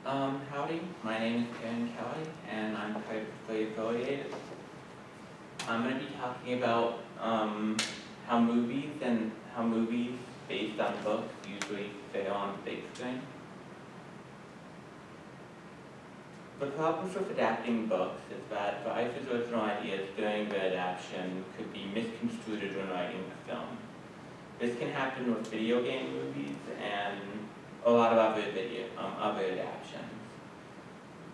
Howdy, my name is Karen Kelly, and I'm publicly affiliated. I'm going to be talking about how movies based on books usually fail on the big screen. The problems with adapting books is that the author's original ideas during the adaptation could be misconstrued when writing the film. This can happen with video game movies and a lot of other adaptations.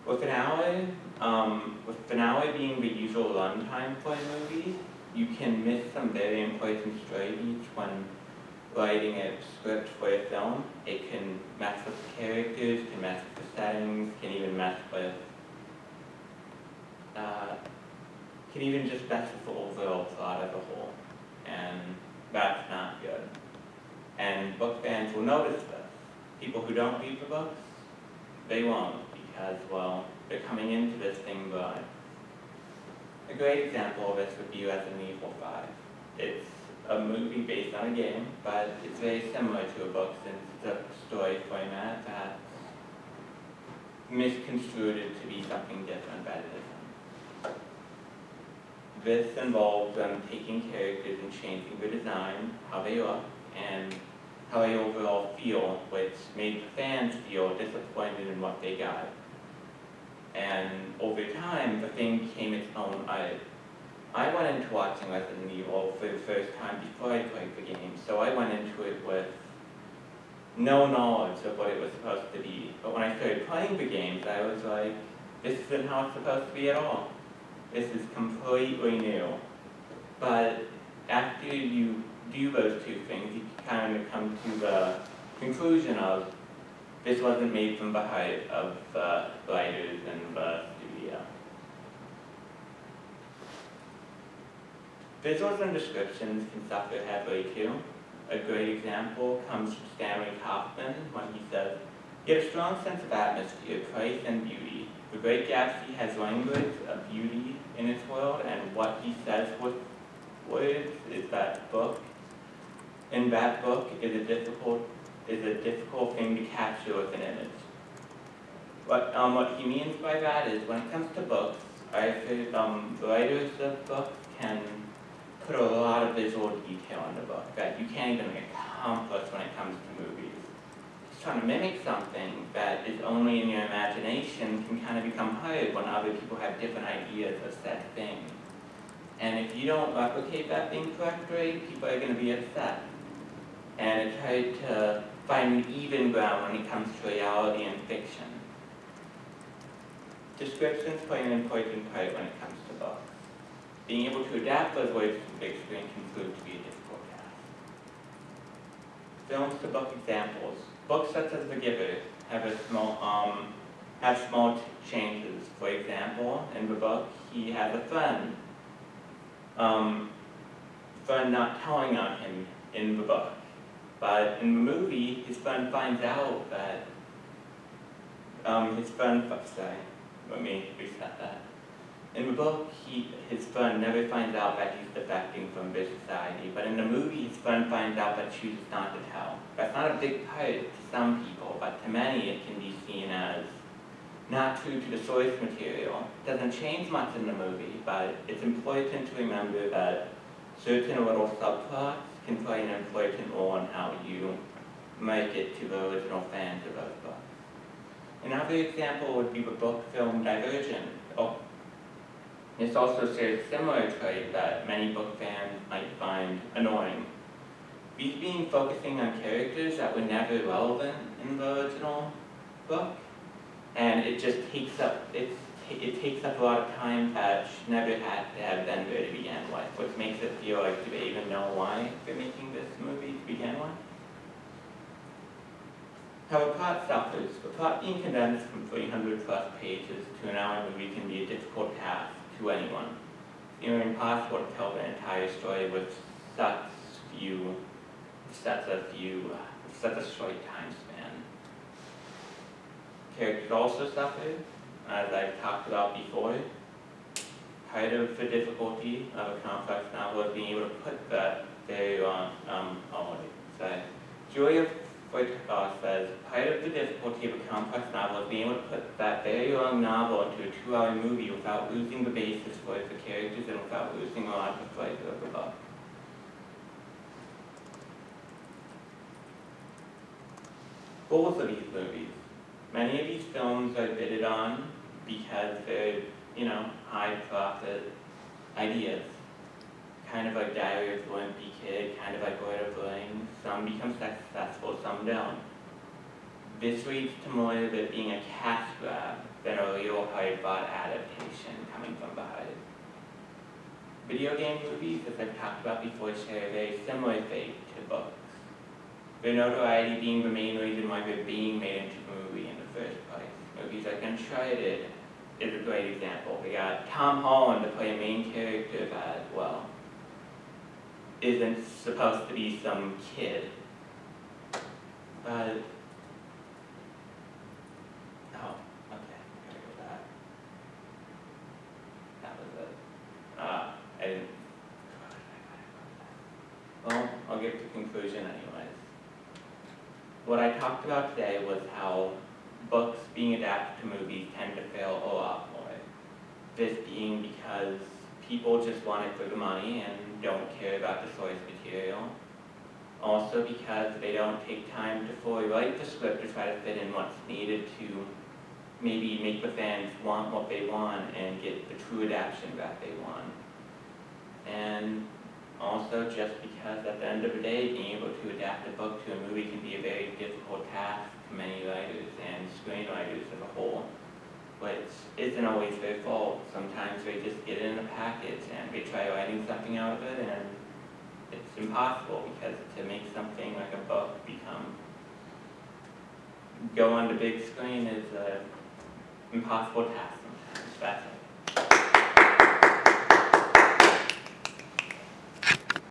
With finale being the usual runtime for a movie, you can miss some very important story beats when writing a script for a film. It can mess with the characters, can mess with the settings, can even just mess with the overall plot as a whole, and that's not good. And book fans will notice this. People who don't read the books, they won't, because, well, they're coming into this thing blind. A great example of this would be Resident Evil 5. It's a movie based on a game, but it's very similar to a book since it's a story format that's misconstrued it to be something different that it isn't. This involves them taking characters and changing their design, how they look, and how they overall feel, which made the fans feel disappointed in what they got. And over time, the thing became its own art. I went into watching Resident Evil for the first time before I played the game, so I went into it with no knowledge of what it was supposed to be. But when I started playing the games, I was like, this isn't how it's supposed to be at all. This is completely new. But after you do those two things, you kind of come to the conclusion of this wasn't made from the heart of the writers and the studio. Visuals and descriptions can suffer heavily too. A great example comes from Stanley Kaufman when he says, "Get a strong sense of atmosphere, place, and beauty. The Great Gatsby has language of beauty in its world, and what he says with words is that book. In that book is a difficult thing to capture with an image." What he means by that is when it comes to books, writers of books can put a lot of visual detail in the book that you can't even accomplish when it comes to movies. Just trying to mimic something that is only in your imagination can kind of become hard when other people have different ideas of said thing. And if you don't replicate that thing correctly, people are going to be upset. And it's hard to find an even ground when it comes to reality and fiction. Descriptions play an important part when it comes to books. Being able to adapt those words to the big screen can prove to be a difficult task. Films to book examples. Books such as The Giver have small changes. For example, in the book, he has a friend not telling on him in the book. But in the movie, his friend finds out that let me reset that. In the book, his friend never finds out that he's defecting from this society, but in the movie, his friend finds out but chooses not to tell. That's not a big part to some people, but to many it can be seen as not true to the source material. It doesn't change much in the movie, but it's important to remember that certain little subplots can play an important role in how you make it to the original fans of those books. Another example would be the book-film Divergent. This also shares a similar trait that many book fans might find annoying. These being focusing on characters that were never relevant in the original book, and it just takes up a lot of time that never had to have been there to begin with, which makes it feel like, do they even know why they're making this movie to begin with? How a plot suffers. The plot being condensed from 300 plus pages to an hour movie can be a difficult task to anyone. It's nearly impossible to tell the entire story with such a short time span. Characters also suffer, as I've talked about before. Part of the difficulty of a complex novel is being able to put that very long, joy of Feuertag says, part of the difficulty of a complex novel is being able to put that very long novel into a 2-hour movie without losing the basis for the characters and without losing a lot of the flavor of the book. Goals of these movies. Many of these films are bidded on because they're, high profit ideas. Kind of like Diary of the Wimpy Kid, kind of like Lord of the Rings. Some become successful, some don't. This leads to more of it being a cash grab than a real hard-bought adaptation coming from behind. Video game movies, as I've talked about before, share a very similar fate to books. Their notoriety being the main reason why they're being made into a movie in the first place. Movies like Uncharted is a great example. We got Tom Holland to play a main character that, isn't supposed to be some kid. But, okay, gotta go back. That was it. I didn't, well, I'll get to the conclusion anyways. What I talked about today was how books being adapted to movies tend to fail a lot more. This being because people just want it for the money and don't care about the source material. Also because they don't take time to fully write the script to try to fit in what's needed to maybe make the fans want what they want and get the true adaptation that they want. And also just because at the end of the day, being able to adapt a book to a movie can be a very difficult task for many writers and screenwriters as a whole, which isn't always their fault. Sometimes they just get it in a package and they try writing something out of it and it's impossible because to make something like a book go on the big screen is an impossible task sometimes. That's